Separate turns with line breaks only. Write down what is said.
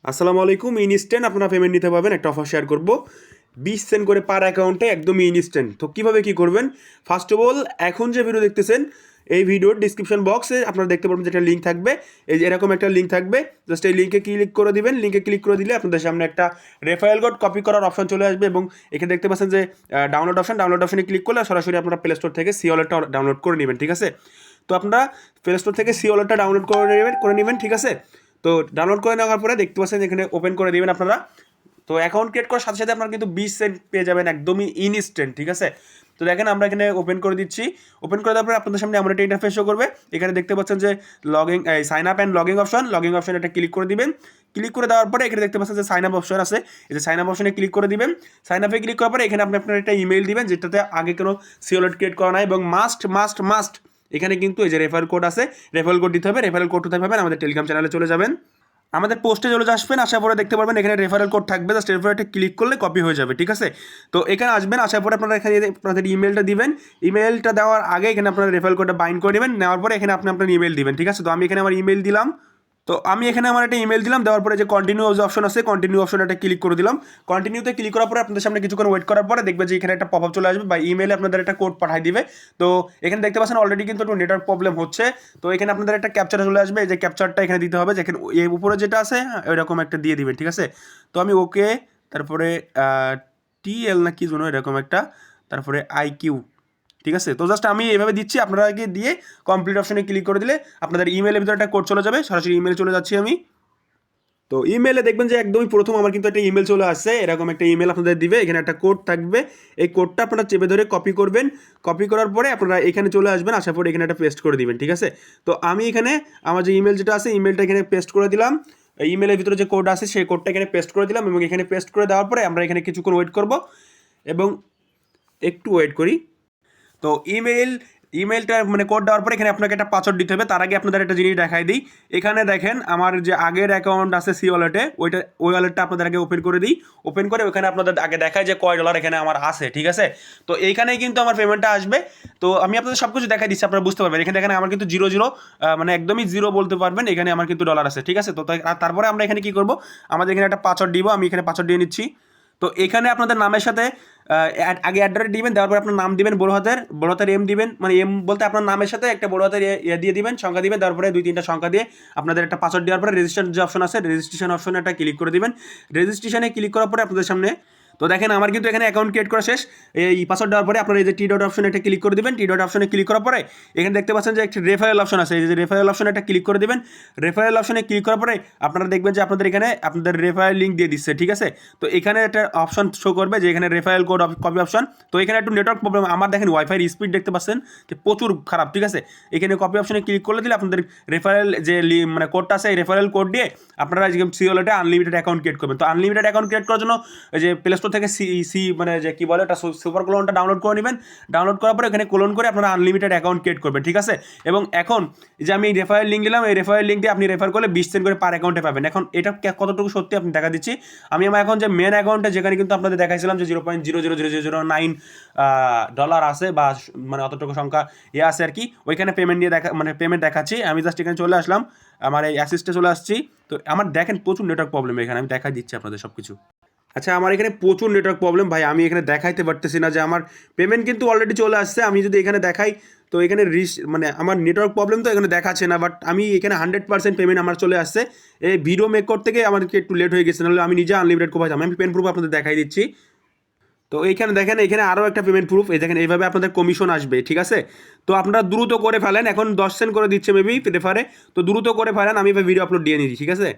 আসসালামু আলাইকুম। ইনস্ট্যান্ট আপনারা পেমেন্ট নিতে পারবেন। একটা অফার শেয়ার করব, 20 সেন্ট করে পার অ্যাকাউন্টে, একদমই ইনস্ট্যান্ট। তো কীভাবে কী করবেন, ফার্স্ট অফ অল এখন যে ভিডিও দেখতেছেন এই ভিডিওর ডিসক্রিপশন বক্সে আপনারা দেখতে পারবেন যে একটা লিঙ্ক থাকবে। এই যে এরকম একটা লিঙ্ক থাকবে, জাস্ট এই লিঙ্কে ক্লিক করে দিবেন। লিঙ্কে ক্লিক করে দিলে আপনাদের সামনে একটা রেফারেল কোড কপি করার অপশন চলে আসবে এবং এখানে দেখতে পাচ্ছেন যে ডাউনলোড অপশনে ক্লিক করলে সরাসরি আপনারা প্লে স্টোর থেকে সি ওয়ালেটটা ডাউনলোড করে নেবেন, ঠিক আছে। তো আপনারা প্লে স্টোর থেকে সি ওয়ালেটটা ডাউনলোড করে নেবেন, ঠিক আছে। তো ডাউনলোড করে নেওয়ার পরে দেখতে পাচ্ছেন এখানে ওপেন করে দিবেন আপনারা। তো অ্যাকাউন্ট ক্রিয়েট করার সাথে সাথে আপনারা কিন্তু 20 সেন্ট পেয়ে যাবেন, একদমই ইনস্ট্যান্ট, ঠিক আছে। তো দেখেন আমরা এখানে ওপেন করে দিচ্ছি। ওপেন করে দেওয়ার পরে আপনাদের সামনে আমরা একটা ইন্টারফেস শো করবে। এখানে দেখতে পাচ্ছেন যে sign up and login option এটা ক্লিক করে দিবেন। ক্লিক করে দেওয়ার পরে এখানে দেখতে পাচ্ছেন যে সাইন আপ অপশন আছে। এই যে সাইন আপ অপশনে ক্লিক করে দিবেন। সাইন আপে ক্লিক করার পরে এখানে আপনি আপনার একটা ইমেল দিবেন যেটাতে আগে কোনো সিওলেট ক্রিয়েট করা নাই, এবং মাস্ট এখানে কিন্তু এই যে রেফারেল কোড আছে, রেফারেল কোড দিতে হবে। রেফারেল কোড কোথায় পাবেন, আমাদের টেলিগ্রাম চ্যানেলে চলে যাবেন, আমাদের পোস্টে চলে আসবেন। আসার পরে দেখতে পারবেন এখানে রেফারেল কোড থাকবে, জাস্ট রেফারেলটা ক্লিক করলে কপি হয়ে যাবে, ঠিক আছে। তো এখানে আসবেন, আসার পরে আপনারা এখানে আপনাদের ইমেলটা দিবেন। ইমেলটা দেওয়ার আগে এখানে আপনারা রেফারেল কোডটা বাইন্ড করে নেবেন। নেওয়ার পরে এখানে আপনি আপনার ইমেল দিবেন, ঠিক আছে। তো আমি এখানে আমার ইমেল দিলাম। তো আমি এখানে আমার একটা ইমেল দিলাম, দেওয়ার পরে যে কন্টিনিউ যে অপশন আছে, কন্টিনিউ অপশনটা ক্লিক করে দিলাম। কন্টিনিউতে ক্লিক করার পরে আপনাদের সামনে কিছুক্ষণ ওয়েট করার পরে দেখবে যে এখানে একটা পপআপ চলে আসবে বা ইমেলে আপনাদের একটা কোড পাঠিয়ে দিবে। তো এখানে দেখতে পাচ্ছেন অলরেডি কিন্তু একটু নেটওয়ার্ক প্রবলেম হচ্ছে। তো এখানে আপনাদের একটা ক্যাপচার চলে আসবে, এই যে ক্যাপচারটা এখানে দিতে হবে, যেখানে এই উপরে যেটা আছে এরকম একটা দিয়ে দিবেন, ঠিক আছে। তো আমি ওকে, তারপরে টিএল না কি জন্য এরকম একটা, তারপরে IQ, ঠিক আছে। তো জাস্ট আমি এভাবে দিচ্ছি, আপনারা গিয়ে দিয়ে কমপ্লিট অপশনে ক্লিক করে দিলে আপনাদের ইমেলের ভিতরে একটা কোড চলে যাবে। সরাসরি ইমেলে চলে যাচ্ছি আমি। তো ইমেলে দেখবেন যে একদমই প্রথম আমার কিন্তু একটা ইমেল চলে আসছে, এরকম একটা ইমেল আপনাদের দিবে। এখানে একটা কোড থাকবে, এই কোডটা আপনারা চেপে ধরে কপি করবেন। কপি করার পরে আপনারা এখানে চলে আসবেন, আসার পরে এখানে একটা পেস্ট করে দিবেন, ঠিক আছে। তো আমি এখানে আমার যে ইমেল যেটা আছে, ইমেলটা এখানে পেস্ট করে দিলাম। ইমেলের ভিতরে যে কোড আছে সেই কোডটা এখানে পেস্ট করে দিলাম, এবং এখানে পেস্ট করে দেওয়ার পরে আমরা এখানে কিছুক্ষণ ওয়েট করব, এবং একটু ওয়েট করি। তো ইমেলটা মানে কোড দেওয়ার পরে এখানে আপনাকে একটা পাসওয়ার্ড দিতে হবে। তার আগে আপনাদের একটা জিনিস দেখাই দিই। এখানে দেখেন আমার যে আগের অ্যাকাউন্ট আছে সি ওয়ালেটে, ওই ওয়ালেটটা আপনাদের আগে ওপেন করে দিই। ওপেন করে ওখানে আপনাদের আগে দেখায় যে কয় ডলার এখানে আমার আছে, ঠিক আছে। তো এইখানেই কিন্তু আমার পেমেন্টটা আসবে। তো আমি আপনাদের সব কিছু দেখাই দিচ্ছি, আপনারা বুঝতে পারবেন। এখানে দেখেন আমার কিন্তু 0 মানে একদমই জিরো বলতে পারবেন, এখানে আমার কিন্তু ডলার আছে, ঠিক আছে। তো তারপরে আমরা এখানে কি করব, আমাদের এখানে একটা পাসওয়ার্ড দিব। আমি এখানে পাসওয়ার্ড দিয়ে নিচ্ছি। তো এখানে আপনাদের নামের সাথে আগে অ্যাড্রেস দিবেন, দেওয়ার পর আপনার নাম দিবেন বড় হাতের এম দিবেন, মানে এম বলতে আপনার নামের সাথে একটা বড় হাতের ইয়ে দিয়ে দিবেন, সংখ্যা দিবেন। তারপরে 2-3টা সংখ্যা দিয়ে আপনাদের একটা পাসওয়ার্ড দেওয়ার পরে রেজিস্ট্রেশন যে অপশন আছে, রেজিস্ট্রেশন অপশনে একটা ক্লিক করে দিবেন। রেজিস্ট্রেশনে ক্লিক করার পরে আপনাদের সামনে, তো দেখেন আমার কিন্তু এখানে অ্যাকাউন্ট ক্রিয়েট করা শেষ। এই পাসওয়ার্ড দেওয়ার পরে আপনারা এই যে টি ডট অপশনে একটা ক্লিক করে দিবেন। টি ডট অপশনে ক্লিক করার পরে এখানে দেখতে পাচ্ছেন যে একটা রেফারেল অপশন আছে, এই যে রেফারেল অপশনে একটা ক্লিক করে দিবেন। রেফারেল অপশনে ক্লিক করার পরে আপনারা দেখবেন যে আপনাদের এখানে আপনাদের রেফারেল লিঙ্ক দিয়ে দিচ্ছে, ঠিক আছে। তো এখানে একটা অপশন শো করবে যে এখানে রেফারেল কোড কপি অপশন। তো এখানে একটু নেটওয়ার্ক প্রবলেম, আমার দেখেন ওয়াইফাই স্পিড দেখতে পাচ্ছেন যে প্রচুর খারাপ, ঠিক আছে। এখানে কপি অপশনে ক্লিক করলে দিলে আপনাদের রেফারেল যে মানে কোডটা আছে, এই রেফারেল কোড দিয়ে আপনারা সি ওয়ালেটে আনলিমিটেড অ্যাকাউন্ট ক্রিয়েট করবেন। তো আনলিমিটেড অ্যাকাউন্ট ক্রিয়েট করার জন্য এই যে প্লে স্টোর থেকে সি মানে যে কি বলে এটা সুপার ক্লোনটা ডাউনলোড করে নেবেন। ডাউনলোড করার পরে এখানে ক্লোন করে আপনারা আনলিমিটেড অ্যাকাউন্ট ক্রিয়েট করবেন, ঠিক আছে। এবং এখন যে আমি রেফারেল লিঙ্ক দিলাম, এই রেফারেল লিঙ্ক দিয়ে আপনি রেফার করলে 20 সেন্ট করে পার অ্যাকাউন্টে পাবেন। এখন এটা কতটুকু সত্যি আপনি দেখা দিচ্ছি। আমি আমার এখন যে মেন অ্যাকাউন্টে, যেখানে কিন্তু আপনাদের দেখাইছিলাম যে 0.00009 ডলার আছে বা মানে অতটুকু সংখ্যা আছে আর কি, ওইখানে পেমেন্ট নিয়ে মানে পেমেন্ট দেখাচ্ছি। আমি জাস্ট এখানে চলে আসলাম, আমার এই অ্যাসিস্টে চলে আসছি। তো আমার দেখেন প্রচুর নেটওয়ার্ক প্রবলেম, এখানে আমি দেখা দিচ্ছি আপনাদের সব কিছু। আচ্ছা, আমার এখানে প্রচুর নেটওয়ার্ক প্রবলেম ভাই, আমি এখানে দেখাইতে পারতেছি না যে আমার পেমেন্ট কিন্তু অলরেডি চলে আসছে। আমি যদি এখানে দেখাই তো এখানে মানে আমার নেটওয়ার্ক প্রবলেম তো এখানে দেখাচ্ছে না, বাট আমি এখানে 100% পেমেন্ট আমার চলে আসছে। এই ভিডিও মেক করতে গিয়ে আমাদেরকে একটু লেট হয়ে গেছে, নাহলে আমি নিজে আনলিমিটেড কোপাইতাম। আমি পেমেন্ট প্রুফ আপনাদের দেখাই দিচ্ছি। তো এইখানে দেখেন, এখানে আরও একটা পেমেন্ট প্রুফ, এই দেখেন এইভাবে আপনাদের কমিশন আসবে, ঠিক আছে। তো আপনারা দ্রুত করে ফেলেন, এখন 10 সেন্ট করে দিচ্ছে মেবি রেফারে। তো দ্রুত করে ফেলেন, আমি এবার ভিডিও আপলোড দিয়ে নিচ্ছি, ঠিক আছে।